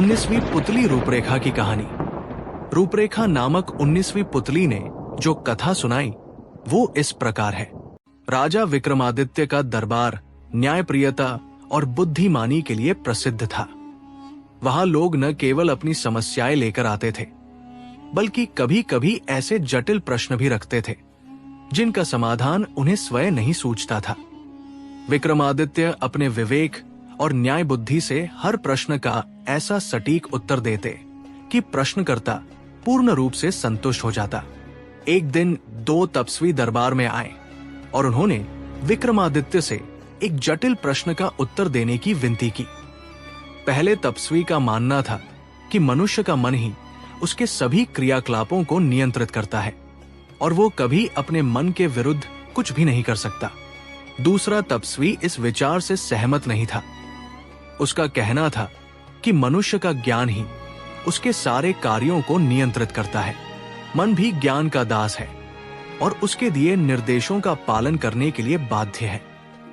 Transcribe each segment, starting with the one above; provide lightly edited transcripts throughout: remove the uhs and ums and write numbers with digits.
19वीं पुतली रूपरेखा की कहानी। रूपरेखा नामक 19वीं पुतली ने जो कथा सुनाई वो इस प्रकार है। राजा विक्रमादित्य का दरबार न्यायप्रियता और बुद्धिमानी के लिए प्रसिद्ध था। वहां लोग न केवल अपनी समस्याएं लेकर आते थे, बल्कि कभी कभी ऐसे जटिल प्रश्न भी रखते थे जिनका समाधान उन्हें स्वयं नहीं सूझता था। विक्रमादित्य अपने विवेक और न्याय बुद्धि से हर प्रश्न का ऐसा सटीक उत्तर देते कि प्रश्नकर्ता पूर्ण रूप से संतुष्ट हो जाता। एक दिन 2 तपस्वी दरबार में आए और उन्होंने विक्रमादित्य से एक जटिल प्रश्न का उत्तर देने की विनती की। पहले तपस्वी का मानना था कि मनुष्य का मन ही उसके सभी क्रियाकलापों को नियंत्रित करता है और वो कभी अपने मन के विरुद्ध कुछ भी नहीं कर सकता। दूसरा तपस्वी इस विचार से सहमत नहीं था। उसका कहना था कि मनुष्य का ज्ञान ही उसके सारे कार्यों को नियंत्रित करता है। मन भी ज्ञान का दास है और उसके दिए निर्देशों का पालन करने के लिए बाध्य है।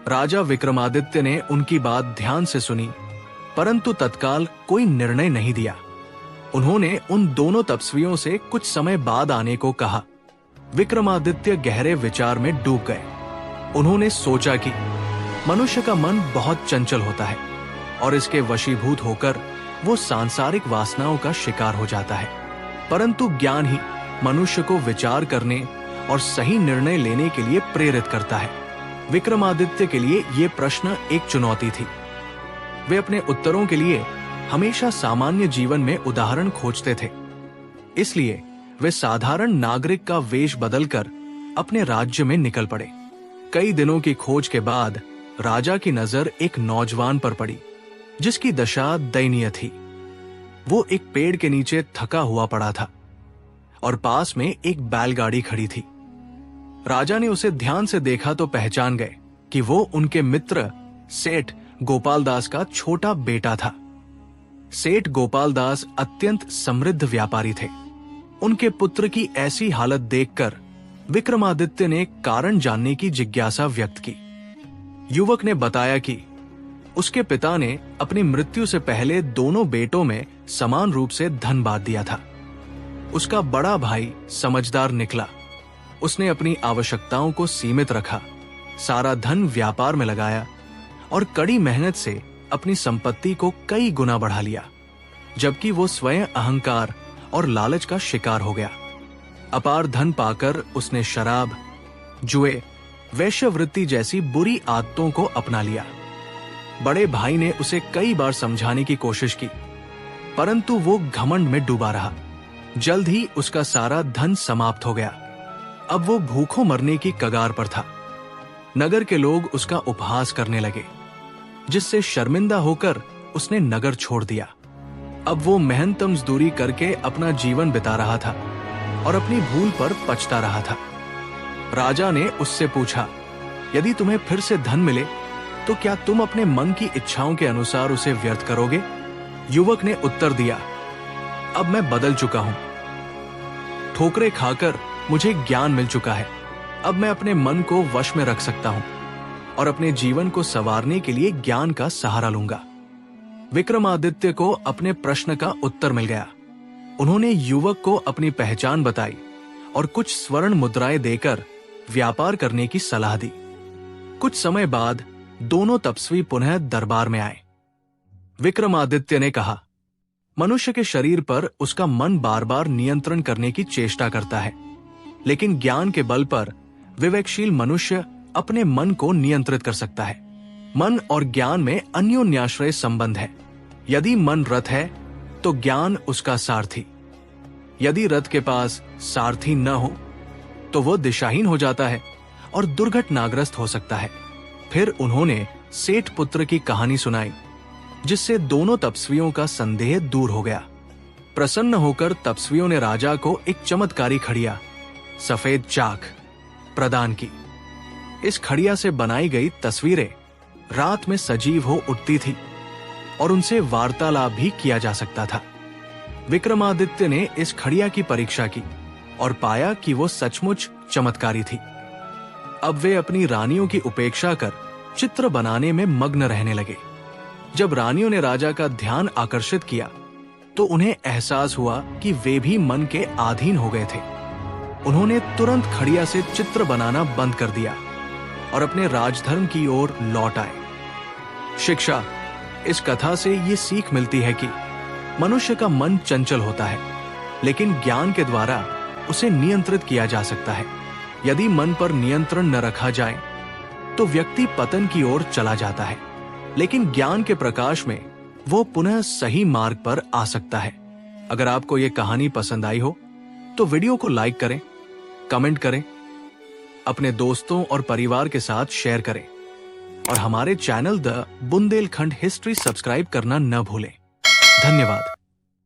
राजा विक्रमादित्य ने उनकी बात ध्यान से सुनी, परंतु तत्काल कोई निर्णय नहीं दिया। उन्होंने उन दोनों तपस्वियों से कुछ समय बाद आने को कहा। विक्रमादित्य गहरे विचार में डूब गए। उन्होंने सोचा कि मनुष्य का मन बहुत चंचल होता है और इसके वशीभूत होकर वो सांसारिक वासनाओं का शिकार हो जाता है, परंतु ज्ञान ही मनुष्य को विचार करने और सही निर्णय लेने के लिए प्रेरित करता है। विक्रमादित्य के लिए ये प्रश्न एक चुनौती थी। वे अपने उत्तरों के लिए हमेशा सामान्य जीवन में उदाहरण खोजते थे, इसलिए वे साधारण नागरिक का वेश बदलकर अपने राज्य में निकल पड़े। कई दिनों की खोज के बाद राजा की नजर एक नौजवान पर पड़ी जिसकी दशा दयनीय थी। वो एक पेड़ के नीचे थका हुआ पड़ा था और पास में एक बैलगाड़ी खड़ी थी। राजा ने उसे ध्यान से देखा तो पहचान गए कि वो उनके मित्र सेठ गोपाल दास का छोटा बेटा था। सेठ गोपाल दास अत्यंत समृद्ध व्यापारी थे। उनके पुत्र की ऐसी हालत देखकर विक्रमादित्य ने कारण जानने की जिज्ञासा व्यक्त की। युवक ने बताया कि उसके पिता ने अपनी मृत्यु से पहले दोनों बेटों में समान रूप से धन बांट दिया था। उसका बड़ा भाई समझदार निकला। उसने अपनी आवश्यकताओं को सीमित रखा, सारा धन व्यापार में लगाया और कड़ी मेहनत से अपनी संपत्ति को कई गुना बढ़ा लिया, जबकि वो स्वयं अहंकार और लालच का शिकार हो गया। अपार धन पाकर उसने शराब, जुए, वेश्यावृत्ति जैसी बुरी आदतों को अपना लिया। बड़े भाई ने उसे कई बार समझाने की कोशिश की, परंतु वो घमंड में डूबा रहा। जल्द ही उसका सारा धन समाप्त हो गया। अब वो भूखों मरने की कगार पर था। नगर के लोग उसका उपहास करने लगे, जिससे शर्मिंदा होकर उसने नगर छोड़ दिया। अब वो मेहनत मजदूरी करके अपना जीवन बिता रहा था और अपनी भूल पर पछता रहा था। राजा ने उससे पूछा, यदि तुम्हें फिर से धन मिले तो क्या तुम अपने मन की इच्छाओं के अनुसार उसे व्यर्थ करोगे? युवक ने उत्तर दिया, अब मैं बदल चुका हूं। ठोकरें खाकर मुझे ज्ञान मिल चुका है। अब मैं अपने मन को वश में रख सकता हूं और अपने जीवन को संवारने के लिए ज्ञान का सहारा लूंगा। विक्रमादित्य को अपने प्रश्न का उत्तर मिल गया। उन्होंने युवक को अपनी पहचान बताई और कुछ स्वर्ण मुद्राएं देकर व्यापार करने की सलाह दी। कुछ समय बाद दोनों तपस्वी पुनः दरबार में आए। विक्रमादित्य ने कहा, मनुष्य के शरीर पर उसका मन बार बार नियंत्रण करने की चेष्टा करता है, लेकिन ज्ञान के बल पर विवेकशील मनुष्य अपने मन को नियंत्रित कर सकता है। मन और ज्ञान में अन्योन्याश्रय संबंध है। यदि मन रथ है तो ज्ञान उसका सारथी। यदि रथ के पास सारथी न हो तो वो दिशाहीन हो जाता है और दुर्घटनाग्रस्त हो सकता है। फिर उन्होंने सेठ पुत्र की कहानी सुनाई, जिससे दोनों तपस्वियों का संदेह दूर हो गया। प्रसन्न होकर तपस्वियों ने राजा को एक चमत्कारी खड़िया, सफेद चाक, प्रदान की। इस खड़िया से बनाई गई तस्वीरें रात में सजीव हो उठती थी और उनसे वार्तालाप भी किया जा सकता था। विक्रमादित्य ने इस खड़िया की परीक्षा की और पाया कि वो सचमुच चमत्कारी थी। अब वे अपनी रानियों की उपेक्षा कर चित्र बनाने में मग्न रहने लगे। जब रानियों ने राजा का ध्यान आकर्षित किया तो उन्हें एहसास हुआ कि वे भी मन के अधीन हो गए थे। उन्होंने तुरंत खड़िया से चित्र बनाना बंद कर दिया और अपने राजधर्म की ओर लौट आए। शिक्षा: इस कथा से ये सीख मिलती है कि मनुष्य का मन चंचल होता है, लेकिन ज्ञान के द्वारा उसे नियंत्रित किया जा सकता है। यदि मन पर नियंत्रण न रखा जाए तो व्यक्ति पतन की ओर चला जाता है, लेकिन ज्ञान के प्रकाश में वो पुनः सही मार्ग पर आ सकता है। अगर आपको ये कहानी पसंद आई हो तो वीडियो को लाइक करें, कमेंट करें, अपने दोस्तों और परिवार के साथ शेयर करें और हमारे channel the Bundelkhand history subscribe करना न भूलें। धन्यवाद।